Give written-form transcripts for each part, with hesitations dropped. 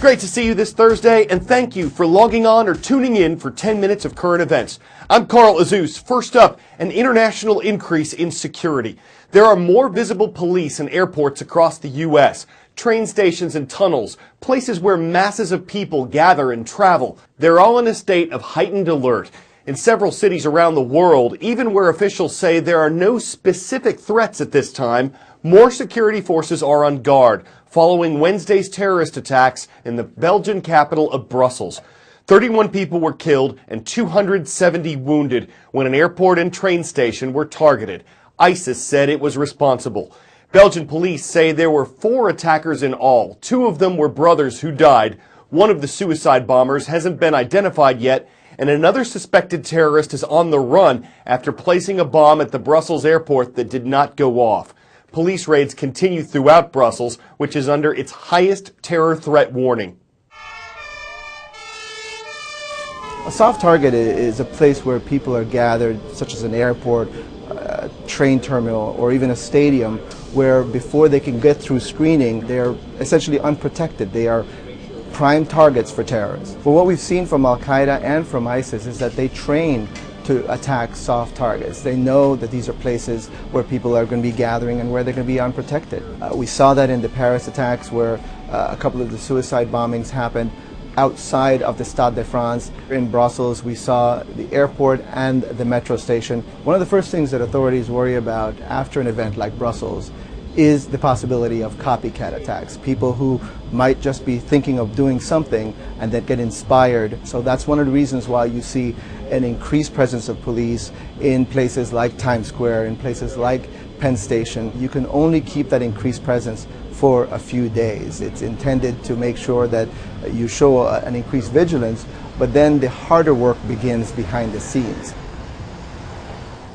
great to see you this Thursday, and thank you for logging on or tuning in for 10 minutes of current events. I'm Carl Azuz. First up, an international increase in security. There are more visible police in airports across the U.S., train stations and tunnels, places where masses of people gather and travel. They're all in a state of heightened alert. In several cities around the world, even where officials say there are no specific threats at this time, more security forces are on guard following Wednesday's terrorist attacks in the Belgian capital of Brussels. 31 people were killed and 270 wounded when an airport and train station were targeted. ISIS said it was responsible. Belgian police say there were 4 attackers in all. 2 of them were brothers who died. One of the suicide bombers hasn't been identified yet, and another suspected terrorist is on the run after placing a bomb at the Brussels airport that did not go off. Police raids continue throughout Brussels, which is under its highest terror threat warning. A soft target is a place where people are gathered, such as an airport, a train terminal, or even a stadium, where before they can get through screening, they're essentially unprotected. They are prime targets for terrorists. But what we've seen from Al-Qaeda and from ISIS is that they train to attack soft targets. They know that these are places where people are going to be gathering and where they're going to be unprotected. We saw that in the Paris attacks, where a couple of the suicide bombings happened outside of the Stade de France. In Brussels, we saw the airport and the metro station. One of the first things that authorities worry about after an event like Brussels is the possibility of copycat attacks. People who might just be thinking of doing something and then get inspired. So that's one of the reasons why you see an increased presence of police in places like Times Square, in places like Penn Station. You can only keep that increased presence for a few days. It's intended to make sure that you show an increased vigilance, but then the harder work begins behind the scenes.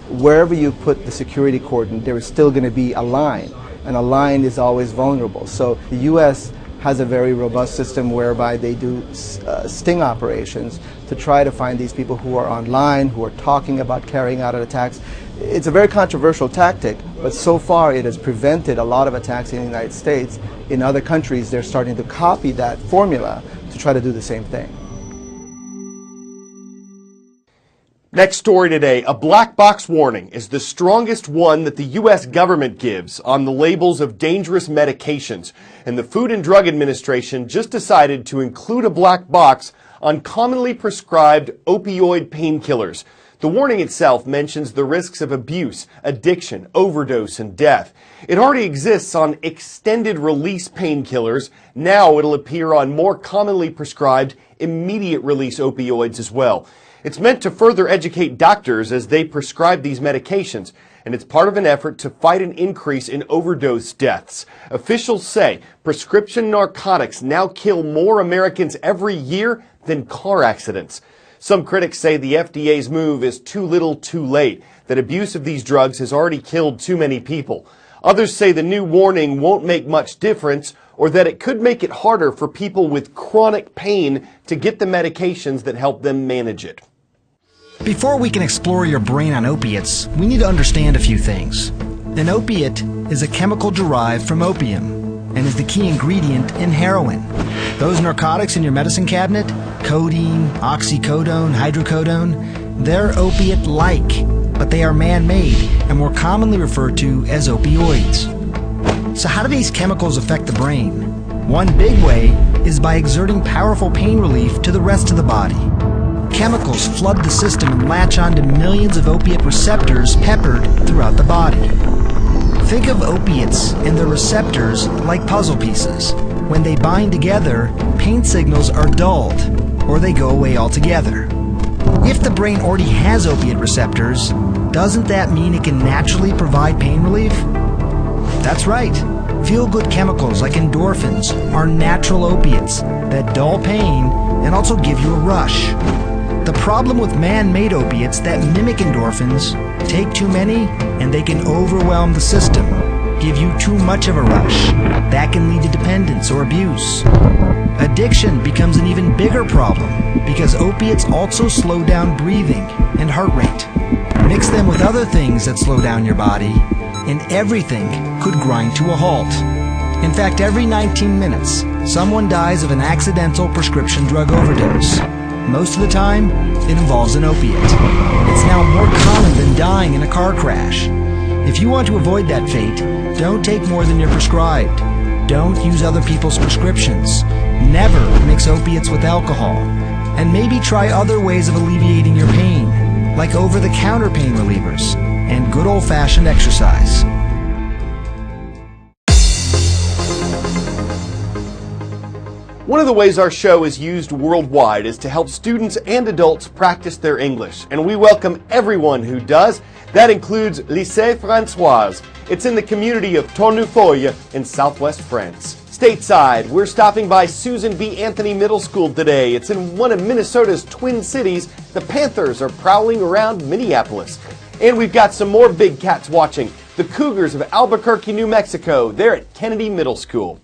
Wherever you put the security cordon, there is still going to be a line, and a line is always vulnerable. So the U.S. has a very robust system whereby they do sting operations to try to find these people who are online, who are talking about carrying out attacks. It's a very controversial tactic, but so far it has prevented a lot of attacks in the United States. In other countries, they're starting to copy that formula to try to do the same thing. Next story today, a black box warning is the strongest one that the U.S. government gives on the labels of dangerous medications. And the Food and Drug Administration just decided to include a black box on commonly prescribed opioid painkillers. The warning itself mentions the risks of abuse, addiction, overdose, and death. It already exists on extended release painkillers. Now it'll appear on more commonly prescribed immediate release opioids as well. It's meant to further educate doctors as they prescribe these medications, and it's part of an effort to fight an increase in overdose deaths. Officials say prescription narcotics now kill more Americans every year than car accidents. Some critics say the FDA's move is too little too late, that abuse of these drugs has already killed too many people. Others say the new warning won't make much difference, or that it could make it harder for people with chronic pain to get the medications that help them manage it. Before we can explore your brain on opiates, we need to understand a few things. An opiate is a chemical derived from opium and is the key ingredient in heroin. Those narcotics in your medicine cabinet, codeine, oxycodone, hydrocodone, they're opiate-like, but they are man-made and more commonly referred to as opioids. So how do these chemicals affect the brain? One big way is by exerting powerful pain relief to the rest of the body. Chemicals flood the system and latch onto millions of opiate receptors peppered throughout the body. Think of opiates and their receptors like puzzle pieces. When they bind together, pain signals are dulled, or they go away altogether. If the brain already has opiate receptors, doesn't that mean it can naturally provide pain relief? That's right. Feel-good chemicals like endorphins are natural opiates that dull pain and also give you a rush. The problem with man-made opiates that mimic endorphins, take too many and they can overwhelm the system, give you too much of a rush. That can lead to dependence or abuse. Addiction becomes an even bigger problem because opiates also slow down breathing and heart rate. Mix them with other things that slow down your body and everything could grind to a halt. In fact, every 19 minutes, someone dies of an accidental prescription drug overdose. Most of the time, it involves an opiate. It's now more common than dying in a car crash. If you want to avoid that fate, don't take more than you're prescribed. Don't use other people's prescriptions. Never mix opiates with alcohol. And maybe try other ways of alleviating your pain, like over-the-counter pain relievers and good old-fashioned exercise. One of the ways our show is used worldwide is to help students and adults practice their English, and we welcome everyone who does. That includes Lycée Françoise. It's in the community of Tournefeuille in southwest France. Stateside, we're stopping by Susan B. Anthony Middle School today. It's in one of Minnesota's twin cities. The Panthers are prowling around Minneapolis. And we've got some more big cats watching. The Cougars of Albuquerque, New Mexico. They're at Kennedy Middle School.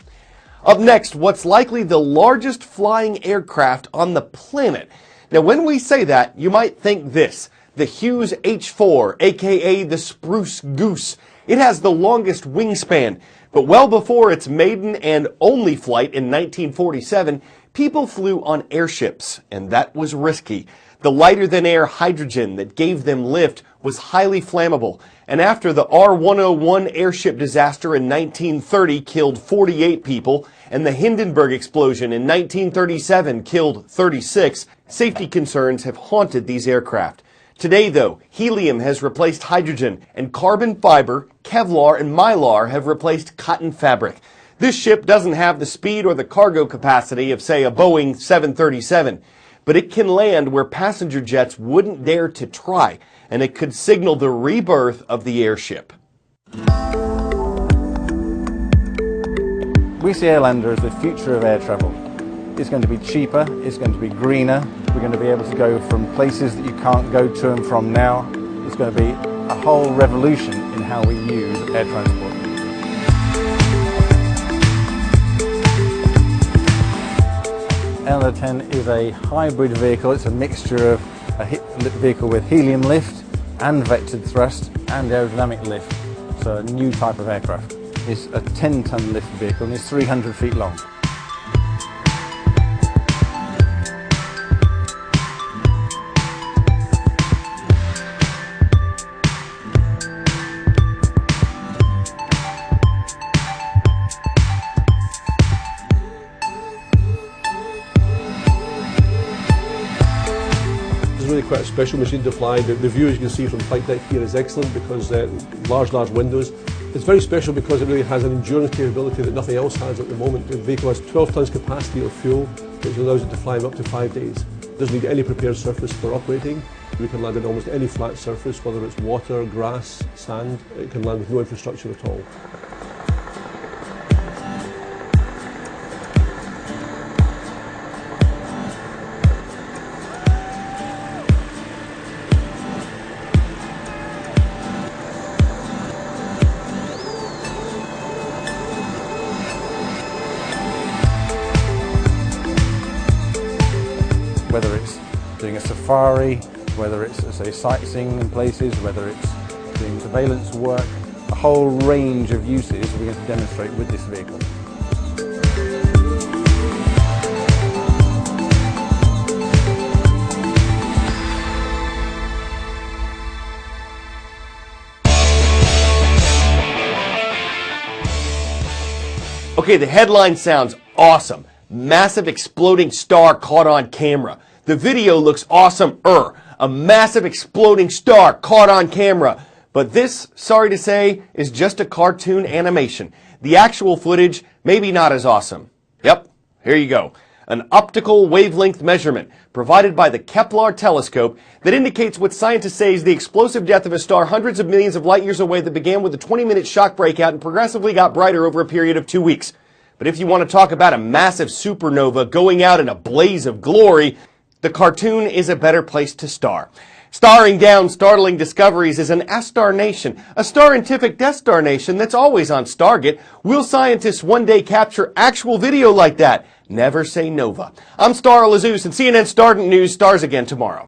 Up next, what's likely the largest flying aircraft on the planet. Now, when we say that, you might think this, the Hughes H-4, aka the Spruce Goose. It has the longest wingspan, but well before its maiden and only flight in 1947, people flew on airships, and that was risky. The lighter-than-air hydrogen that gave them lift was highly flammable, and after the R-101 airship disaster in 1930 killed 48 people, and the Hindenburg explosion in 1937 killed 36, safety concerns have haunted these aircraft. Today, though, helium has replaced hydrogen, and carbon fiber, Kevlar, and Mylar have replaced cotton fabric. This ship doesn't have the speed or the cargo capacity of, say, a Boeing 737, but it can land where passenger jets wouldn't dare to try, and it could signal the rebirth of the airship. We see Airlander as the future of air travel. It's going to be cheaper, it's going to be greener, we're going to be able to go from places that you can't go to and from now. It's going to be a whole revolution in how we use air transport. Airlander 10 is a hybrid vehicle. It's a mixture of a vehicle with helium lift and vectored thrust and aerodynamic lift. So a new type of aircraft. It's a 10-ton lift vehicle and it's 300 feet long. Really quite a special machine to fly. The view, as you can see from flight deck here, is excellent because large windows. It's very special because it really has an endurance capability that nothing else has at the moment. The vehicle has 12 tons capacity of fuel, which allows it to fly up to 5 days. It doesn't need any prepared surface for operating. We can land on almost any flat surface, whether it's water, grass, sand. It can land with no infrastructure at all. Whether it's doing a safari, whether it's, say, sightseeing in places, whether it's doing surveillance work, a whole range of uses we're going to demonstrate with this vehicle. Okay, the headline sounds awesome. Massive exploding star caught on camera. The video looks awesome-er. A massive exploding star caught on camera. But this, sorry to say, is just a cartoon animation. The actual footage, maybe not as awesome. Yep, here you go. An optical wavelength measurement provided by the Kepler telescope that indicates what scientists say is the explosive death of a star hundreds of millions of light years away that began with a 20-minute shock breakout and progressively got brighter over a period of 2 weeks. But if you want to talk about a massive supernova going out in a blaze of glory, the cartoon is a better place to star. Starring down startling discoveries is an Astarnation, a star-entific Death Star nation that's always on Stargate. Will scientists one day capture actual video like that? Never say Nova. I'm Star Lazeus, and CNN Stardent News stars again tomorrow.